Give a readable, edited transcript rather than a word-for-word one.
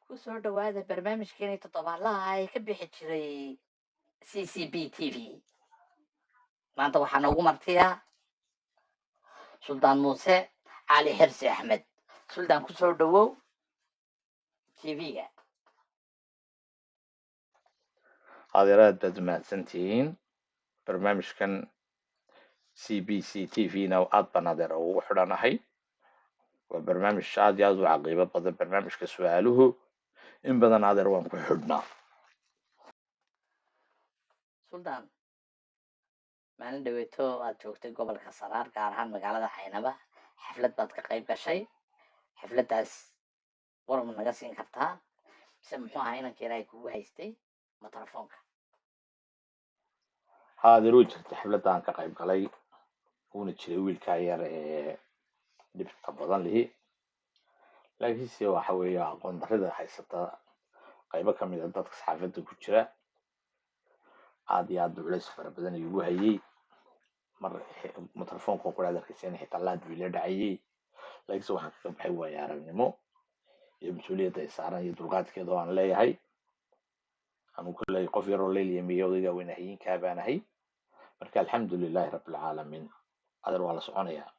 ku soo dhawaada barnaamijkeeni toddobaadlaha ay ka bixi jiray CCB TV. maanta waxaa noogu martiya suldaan muuse cali xirsi axmed. suldaan ku soo dhawow TV-ga. adeer aad baad mahadsantihiin. barnaamijkan CBC TV-na aad baan adeer ugu xidhanahay. waa barnaamij aad iyo aad u caqiibo badan. barnaamijka su-aaluhu in badan adeer waan ku xidhnaa. suldaan, maalin dhaweeto aad joogtay gobolka saraar, gaar ahaan magaalada caynaba, xaflad baad ka qayb gashay. xafladdaas warma naga siin kartaa, mise muxuu ahaa inanka ilaahay kugu haystay matelefoonka? adeer way jirta xafladda aan ka qayb galay, uuna jiray wiilkaa yar ee dhibka badan lihi. laakiinse waxa weeye aqoon darrida haysata qaybo ka mid a dadka saxaafadda ku jira. aad iyo aad buu culays fara badan igu hayay. mar matelefoonka ku adeerkaysan xitaa laad buu ila dhacayay. laakiinse waxaan kaga baxay waayo aragnimo iyo mas-uuliyadda ay saaran iyo dulqaadkeeda oo aan leeyahay. anu kolley qof yaroo leelyamiyo odaygaa weynahayinkaa baan ahay. marka alxamdulilaahi rabbilcaalamiin adeer waa la soconayaa.